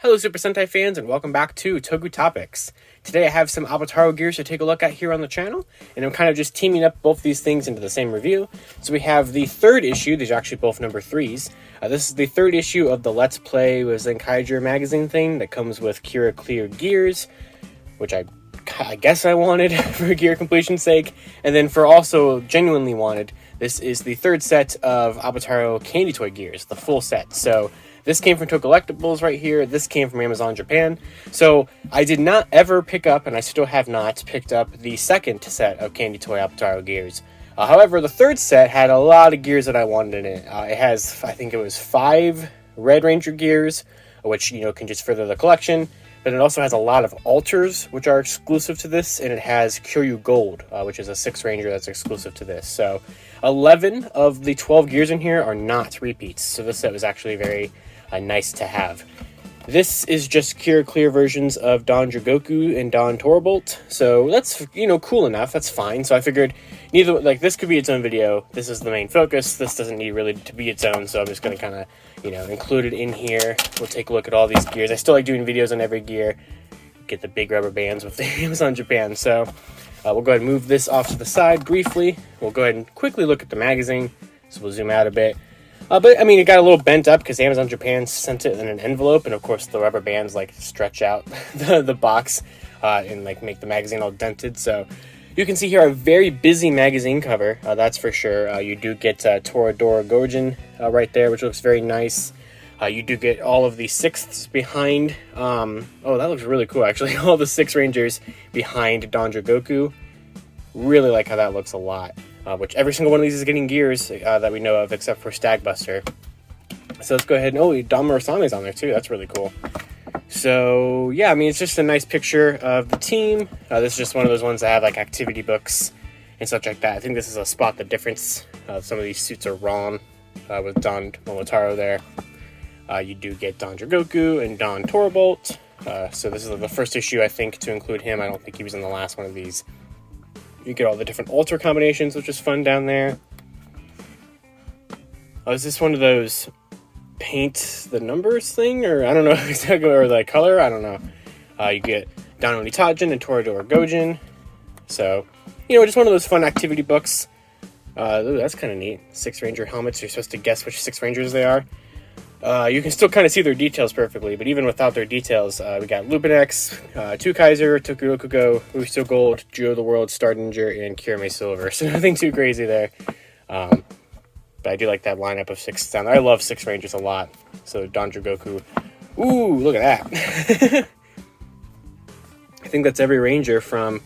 Hello Super Sentai fans and welcome back to Togu Topics. Today I have some Avataro Gears to take a look at here on the channel, and I'm kind of just teaming up both these things into the same review. So we have the third issue, these are actually both number 3s. This is the third issue of the Let's Play with Zenkaiger magazine thing that comes with KiraClear Gears, which I guess I wanted for gear completion's sake, and then for also genuinely wanted, this is the third set of Avataro Candy Toy Gears, the full set. So this came from Collectibles right here. This came from Amazon Japan. So I did not ever pick up, and I still have not picked up, the second set of Candy Toy Avataro Gears. However, the third set had a lot of gears that I wanted in it. It has, I think it was 5 Red Ranger gears, which, you know, can just further the collection. But it also has a lot of alters, which are exclusive to this, and it has KyoryuGold, which is a 6 Ranger that's exclusive to this. So 11 of the 12 gears in here are not repeats, so this set was actually very nice to have. This is just KiraClear versions of DonDragoku and DonTorabolt, so that's, you know, cool enough, that's fine. So I figured neither, like, this could be its own video, this is the main focus, this doesn't need really to be its own, so I'm just going to kind of, you know, include it in here. We'll take a look at all these gears. I still like doing videos on every gear, get the big rubber bands with the Amazon Japan, so we'll go ahead and move this off to the side briefly. We'll go ahead and quickly look at the magazine, so we'll zoom out a bit. But, I mean, it got a little bent up because Amazon Japan sent it in an envelope, and of course the rubber bands, like, stretch out the box and, like, make the magazine all dented. So you can see here a very busy magazine cover, that's for sure. You do get Torabokt right there, which looks very nice. You do get all of the 6ths behind. Oh, that looks really cool, actually. All the 6 Rangers behind DonDragoku. Really like how that looks a lot. Which every single one of these is getting gears that we know of, except for Stagbuster. So let's go ahead and, oh, Donbrothers on there too, that's really cool. So yeah, I mean, it's just a nice picture of the team. This is just one of those ones that have like activity books and such like that. I think this is a spot the difference. Some of these suits are wrong with Don Momotaro there. You do get DonDragoku and DonTorabolt. So this is the first issue, I think, to include him. I don't think he was in the last one of these. You get all the different alter combinations, which is fun down there. Oh, is this one of those paint the numbers thing? Or I don't know exactly, or the color, I don't know. You get Don Onitagen and Torabokt. So, you know, just one of those fun activity books. Ooh, that's kind of neat. 6 Ranger helmets, you're supposed to guess which 6 Rangers they are. You can still kind of see their details perfectly, but even without their details, we got Lupin X, Kaiser, Tokurokugo, KyoryuGold, Juo the World, Stardinger, and Kirame Silver. So nothing too crazy there. But I do like that lineup of 6 down there. I love 6 Rangers a lot. So Dondragoku. Ooh, look at that. I think that's every Ranger from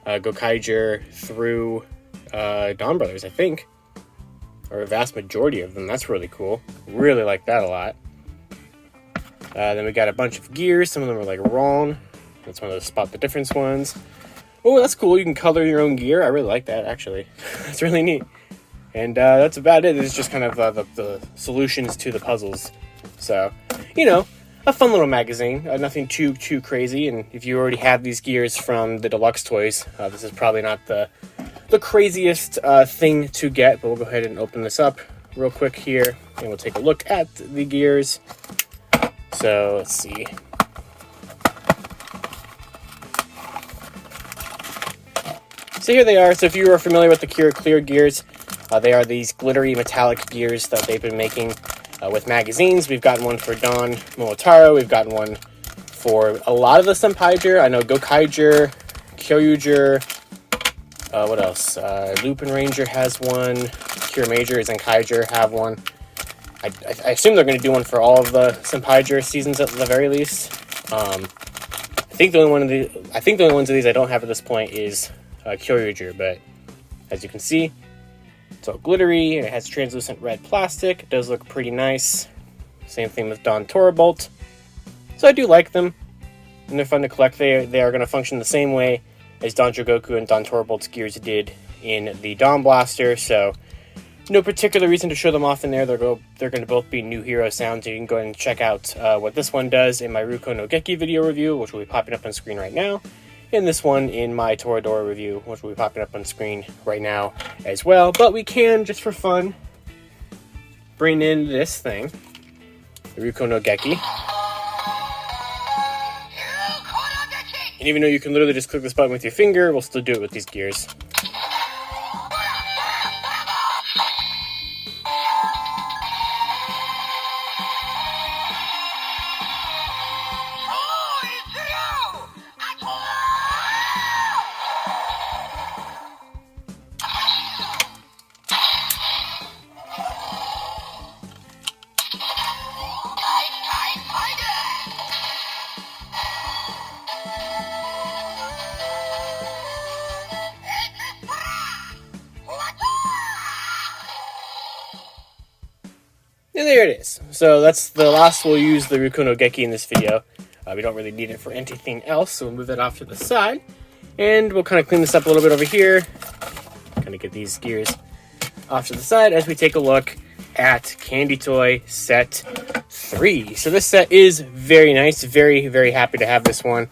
Gokaiger through Donbrothers, I think. Or a vast majority of them. That's really cool. Really like that a lot. Then we got a bunch of gears. Some of them are like wrong. That's one of those spot the difference ones. Oh, that's cool. You can color your own gear. I really like that, actually. That's really neat. And that's about it. It's just kind of the solutions to the puzzles. So, you know, a fun little magazine. Nothing too crazy. And if you already have these gears from the deluxe toys, this is probably not the craziest thing to get, but we'll go ahead and open this up real quick here, and we'll take a look at the gears. So let's see. So here they are. So if you are familiar with the KiraClear gears, they are these glittery metallic gears that they've been making with magazines. We've gotten one for Don Momotaro. We've gotten one for a lot of the Zenkaiger. I know Gokaiger, KyoryuGold. What else? Lupinranger has one. Lupinranger and Zenkaiger have one. I assume they're going to do one for all of the Zenkaiger seasons at the very least. I think the only ones of these I don't have at this point is KyoryuGold, but as you can see, it's all glittery. It has translucent red plastic. It does look pretty nice. Same thing with DonTorabolt. So I do like them, and they're fun to collect. They are going to function the same way as DonDragoku and DonTorabolt's gears did in the Dawn Blaster, so no particular reason to show them off in there. They're going to both be new hero sounds. You can go ahead and check out what this one does in my Ruko no Geki video review, which will be popping up on screen right now, and this one in my Toradora review, which will be popping up on screen right now as well. But we can, just for fun, bring in this thing, the Ruko no Geki. And even though you can literally just click this button with your finger, we'll still do it with these gears. And there it is. So that's the last we'll use the Rikuno Geki in this video. We don't really need it for anything else, so we'll move that off to the side. And we'll kind of clean this up a little bit over here. Kind of get these gears off to the side as we take a look at Candy Toy Set 3. So this set is very nice. Very, very happy to have this one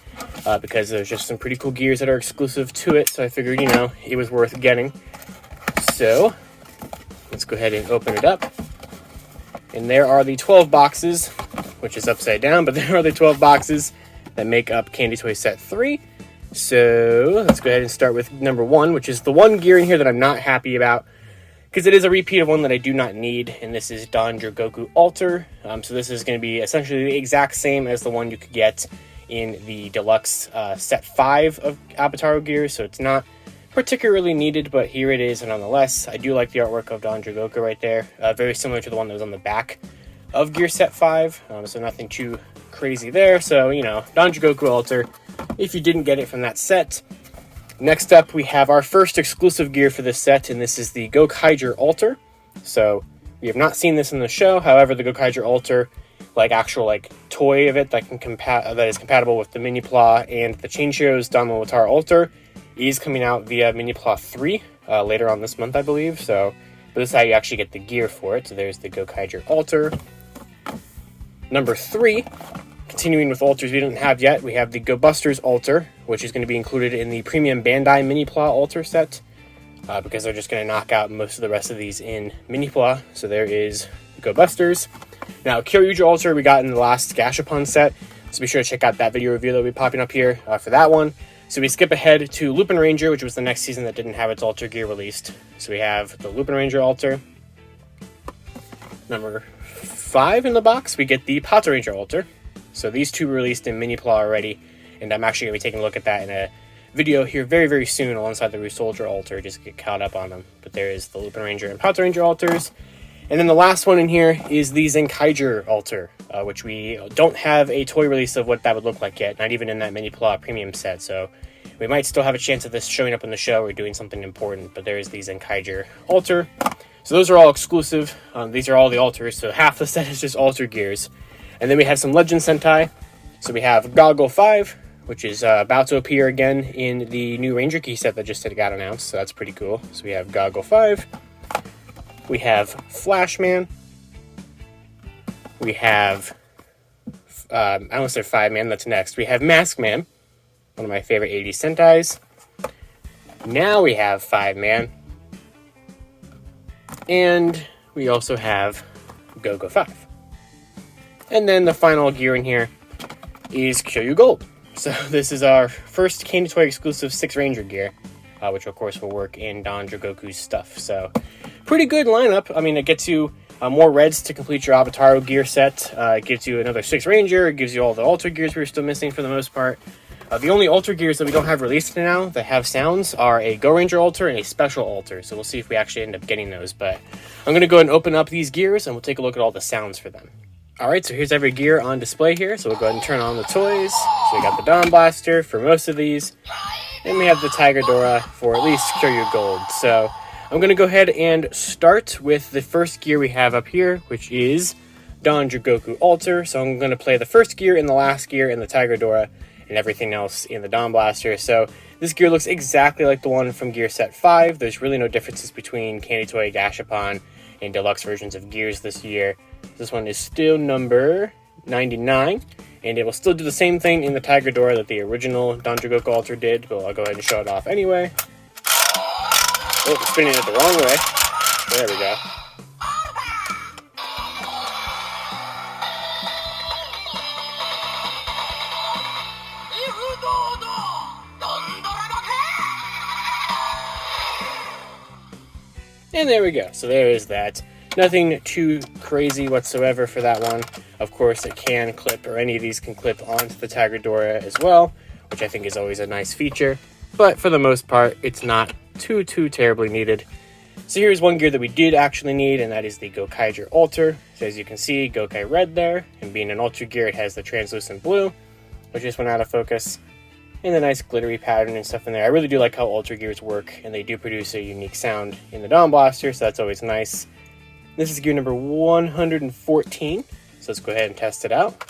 because there's just some pretty cool gears that are exclusive to it. So I figured, you know, it was worth getting. So let's go ahead and open it up. And there are the 12 boxes, which is upside down, but there are the 12 boxes that make up Candy Toy Set 3. So let's go ahead and start with number 1, which is the one gear in here that I'm not happy about, because it is a repeat of one that I do not need, and this is DonDragoku Alter. So this is going to be essentially the exact same as the one you could get in the deluxe Set 5 of Avataro Gears, so it's not particularly needed, but here it is, and nonetheless, I do like the artwork of DonDragoku right there. Very similar to the one that was on the back of Gear Set 5, so nothing too crazy there. So, you know, DonDragoku Alter, if you didn't get it from that set. Next up, we have our first exclusive gear for this set, and this is the Gokaiger Alter. So, we have not seen this in the show, however, the Gokaiger Alter, like actual like toy of it that is compatible with the Mini-Pla and the Chainshio's Donbrothers Alter, is coming out via Mini-Pla 3 later on this month, I believe. So, but this is how you actually get the gear for it. So there's the Gokaiger Alter. Number 3, continuing with alters we didn't have yet, we have the Gobusters Alter, which is going to be included in the premium Bandai Mini-Pla Alter set, because they're just going to knock out most of the rest of these in Mini-Pla. So there is Gobusters. Now, KyoryuGold Alter we got in the last Gashapon set, so be sure to check out that video review that will be popping up here for that one. So we skip ahead to Lupinranger, which was the next season that didn't have its Alter gear released. So we have the Lupinranger Alter. Number 5 in the box, we get the Patranger Alter. So these two were released in Mini-Pla already, and I'm actually going to be taking a look at that in a video here very, very soon alongside the Ryusoldier Alter, just to get caught up on them. But there is the Lupinranger and Patranger Alters. And then the last one in here is the Zenkaiger Alter, which we don't have a toy release of what that would look like yet, not even in that Mini-Pla premium set. So we might still have a chance of this showing up in the show or doing something important, but there is the Zenkaiger Alter. So those are all exclusive. These are all the alters, so half the set is just alter gears. And then we have some Legend Sentai. So we have Goggle 5, which is about to appear again in the new Ranger Key set that just got announced, so that's pretty cool. So we have Goggle 5. We have Flashman. We have, I almost said 5-Man, that's next. We have Maskman, one of my favorite 80s Sentais. Now we have 5-Man. And we also have Go-Go 5. And then the final gear in here is KyoryuGold. So this is our first Candy Toy exclusive 6 Ranger gear, which of course will work in DonDragoku's stuff. So pretty good lineup. I mean, it gets you more reds to complete your Avataro gear set. It gives you another 6 Ranger. It gives you all the Alter gears we were still missing for the most part. The only Alter gears that we don't have released now that have sounds are a Go Ranger Alter and a Special Alter. So we'll see if we actually end up getting those. But I'm going to go ahead and open up these gears and we'll take a look at all the sounds for them. Alright, so here's every gear on display here. So we'll go ahead and turn on the toys. So we got the Dawn Blaster for most of these. And we have the Tiger Dora for at least KyoryuGold. So I'm going to go ahead and start with the first gear we have up here, which is DonDragoku Alter. So I'm going to play the first gear and the last gear in the Tiger Dora and everything else in the Dawn Blaster. So this gear looks exactly like the one from Gear Set 5. There's really no differences between Candy Toy, Gashapon, and deluxe versions of gears this year. This one is still number 99, and it will still do the same thing in the Tiger Dora that the original DonDragoku Alter did, but I'll go ahead and show it off anyway. Oh, it's spinning it the wrong way. There we go. And there we go. So there is that. Nothing too crazy whatsoever for that one. Of course, it can clip, or any of these can clip onto the Tiger as well, which I think is always a nice feature. But for the most part, it's not too terribly needed. So here's one gear that we did actually need, and that is the Gokaiger Alter. So as you can see, Gokai red there, and being an Ultra gear, it has the translucent blue, which just went out of focus, and the nice glittery pattern and stuff in there. I really do like how Ultra gears work, and they do produce a unique sound in the Donbrothers, so that's always nice. This is gear number 114, so let's go ahead and test it out.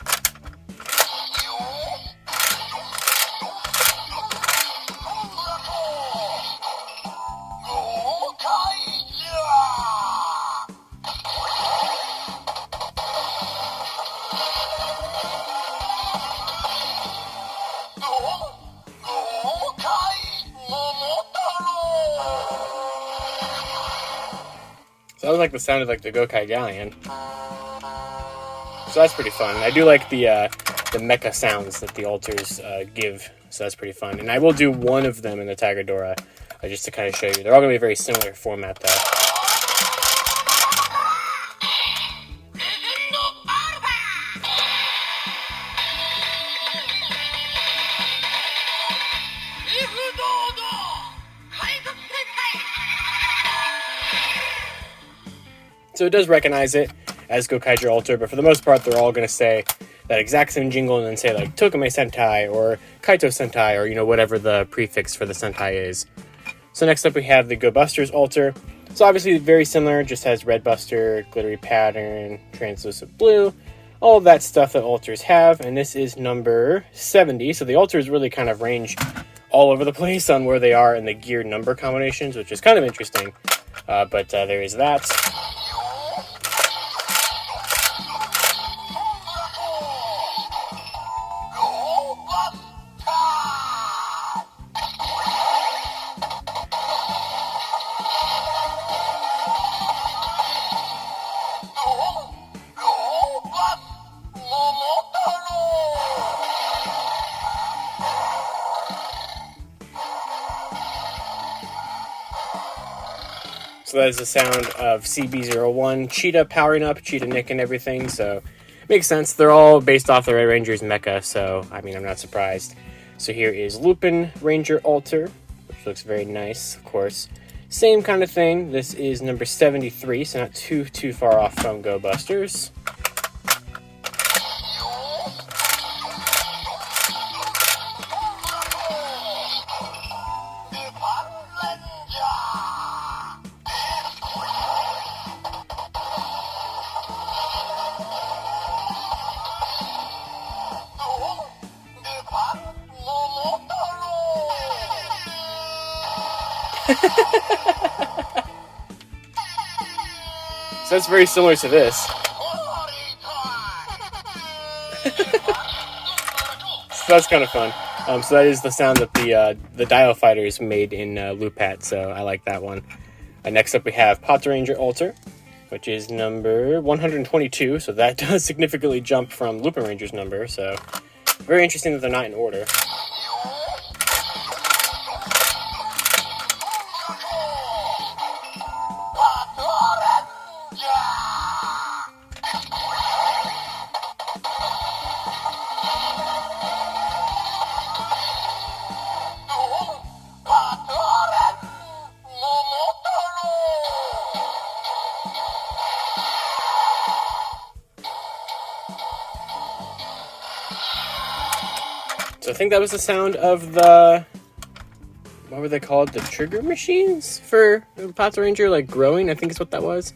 So that was like the sound of like the Gokai Galleon. So that's pretty fun. I do like the mecha sounds that the alters give, so that's pretty fun. And I will do one of them in the Tiger just to kind of show you. They're all going to be a very similar format though. So it does recognize it as Gokaiger Alter, but for the most part, they're all going to say that exact same jingle and then say like Tokame Sentai or Kaito Sentai or, you know, whatever the prefix for the Sentai is. So next up we have the Gobusters Alter. So obviously very similar, just has red buster, glittery pattern, translucent blue, all of that stuff that alters have. And this is number 70. So the alters really kind of range all over the place on where they are in the gear number combinations, which is kind of interesting. But there is that. So that is the sound of CB01 Cheetah powering up, Cheetah Nick and everything, so makes sense. They're all based off the Red Ranger's mecha, so I mean, I'm not surprised. So here is Lupinranger Alter, which looks very nice, of course. Same kind of thing. This is number 73, so not too far off from Gobusters. So that's very similar to this. So that's kind of fun. So that is the sound that the Dio Fighters made in Lupat, so I like that one. Next up we have Patranger Alter, which is number 122, so that does significantly jump from Lupinranger's number, so very interesting that they're not in order. So I think that was the sound of the, what were they called? The trigger machines for Patranger, like growing, I think is what that was.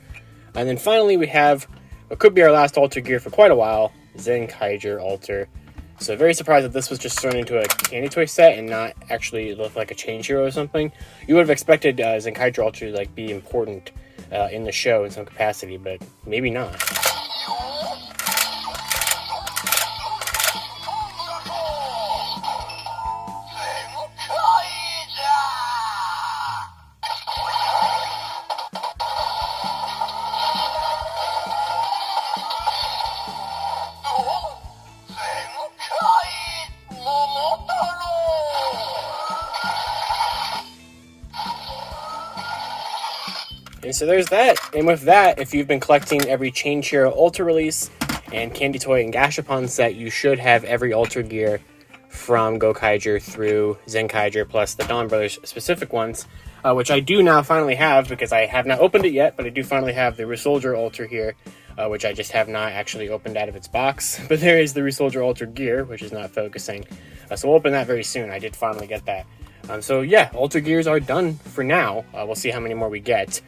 And then finally we have what could be our last alter gear for quite a while, Zenkaiger Alter. So very surprised that this was just thrown into a Candy Toy set and not actually look like a change hero or something. You would have expected Zenkaiger Alter to like be important in the show in some capacity, but maybe not. And so there's that. And with that, if you've been collecting every Chain Shiro Alter release and Candy Toy and Gashapon set, you should have every Alter gear from Gokaiger through Zenkaiger plus the Donbrothers specific ones, which I do now finally have because I have not opened it yet, but I do finally have the Resoldier Alter here, which I just have not actually opened out of its box. But there is the Resoldier Alter gear, which is not focusing. So we'll open that very soon. I did finally get that. So yeah, Alter gears are done for now. We'll see how many more we get.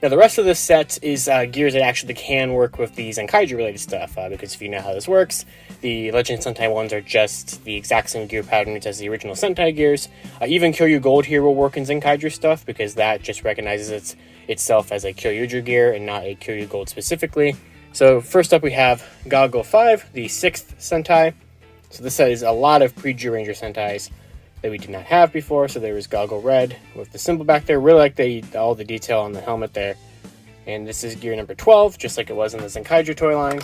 Now, the rest of this set is gears that actually can work with the Zenkaiger related stuff, because if you know how this works, the Legend Sentai ones are just the exact same gear patterns as the original Sentai gears. Even KyoryuGold here will work in Zenkaiger stuff, because that just recognizes itself as a KyoryuGer gear and not a KyoryuGold specifically. So first up we have Goggle 5, the 6th Sentai. So this is a lot of pre-Zyuranger Sentais that we did not have before. So there was Goggle Red with the symbol back there. Really like all the detail on the helmet there. And this is gear number 12, just like it was in the Zenkaiger toy line.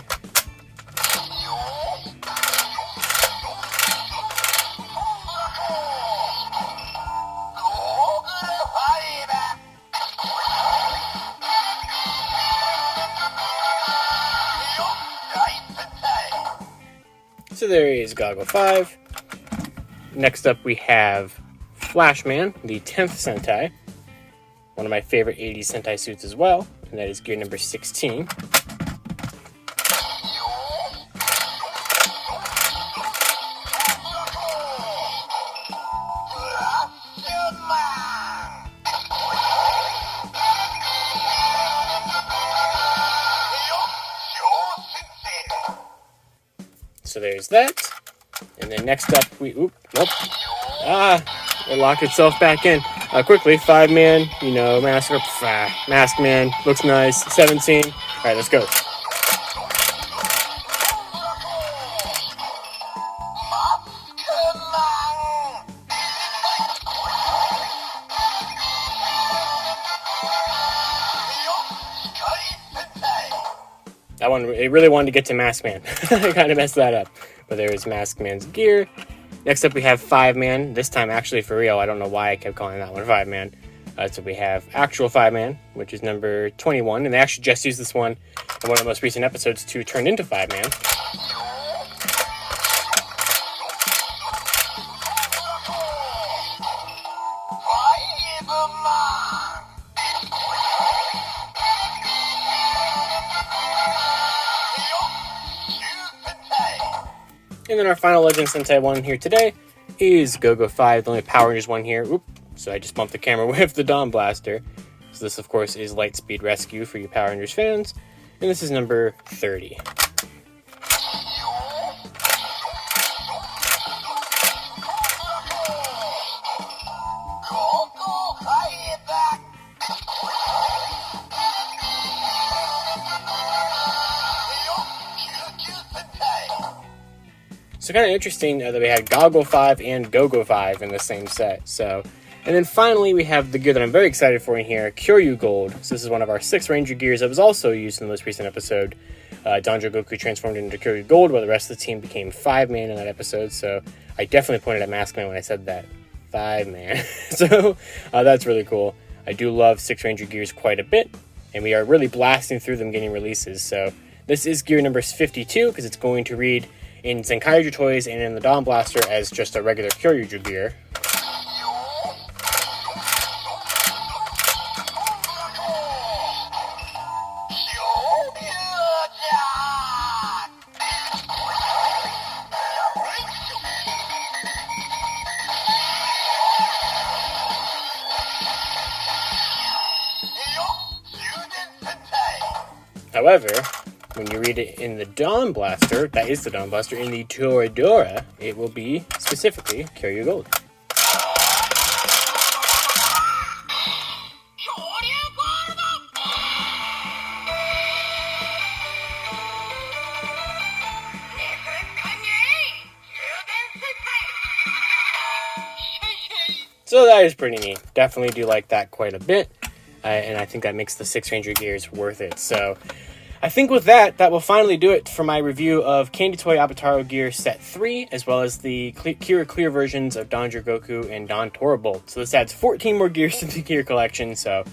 So there is Goggle 5. Next up we have Flashman, the 10th Sentai. One of my favorite 80s Sentai suits as well, and that is gear number 16. So there's that. And then next up, it locked itself back in. Quickly, 5-man, Mask Man, looks nice, 17. All right, let's go. That one, it really wanted to get to Mask Man. I kind of messed that up. But there's Mask Man's gear. Next up we have 5-man. This time actually for real. I don't know why I kept calling that one 5-man. So we have actual 5-man, which is number 21. And they actually just used this one in one of the most recent episodes to turn into 5-man. And then our final Legend Sentai one here today is Gogo 5, the only Power Rangers one here. Oop, so I just bumped the camera with the Dawn Blaster. So this, of course, is Lightspeed Rescue for you Power Rangers fans. And this is number 30. So kind of interesting that we had Goggle 5 and Gogo 5 in the same set. So, and then finally we have the gear that I'm very excited for in here, KyoryuGold. So this is one of our 6 Ranger gears that was also used in the most recent episode. DonDragoku transformed into KyoryuGold, while the rest of the team became 5-man in that episode. So I definitely pointed at Maskman when I said that. 5-man. So that's really cool. I do love 6 Ranger gears quite a bit, and we are really blasting through them getting releases. So this is gear number 52, because it's going to read in Zenkaiger toys and in the Dawn Blaster as just a regular KyoryuGer gear. However, when you read it in the Dawn Blaster, that is the Dawn Blaster, in the Toradora, it will be specifically KyoryuGold. So that is pretty neat. Definitely do like that quite a bit. And I think that makes the 6 Ranger gears worth it. So I think with that will finally do it for my review of Candy Toy Avataro Gears Set 3, as well as the KiraClear versions of DonDragoku and DonTorabolt. So this adds 14 more gears to the gear collection, so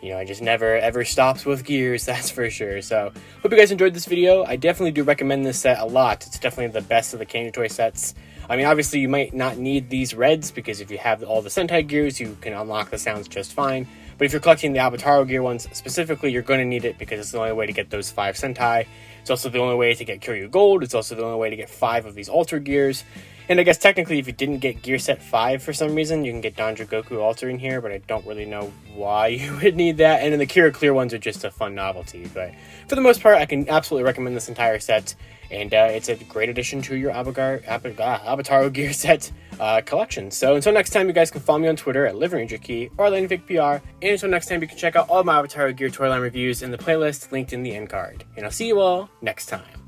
You know, it just never ever stops with gears, that's for sure. So, hope you guys enjoyed this video. I definitely do recommend this set a lot. It's definitely the best of the Candy Toy sets. I mean, obviously you might not need these reds, because if you have all the Sentai gears, you can unlock the sounds just fine. But if you're collecting the Avataro gear ones specifically, you're going to need it, because it's the only way to get those 5 Sentai. It's also the only way to get KyoryuGold. It's also the only way to get 5 of these Alter gears. And I guess technically if you didn't get gear set 5 for some reason, you can get DonDragoku Alter in here, but I don't really know why you would need that. And then the KiraClear ones are just a fun novelty. But for the most part, I can absolutely recommend this entire set. And it's a great addition to your Avataro gear set collection. So until next time, you guys can follow me on Twitter at LivingRangerKey or LaneVicPR. And until next time, you can check out all my Avataro gear toy line reviews in the playlist linked in the end card. And I'll see you all next time.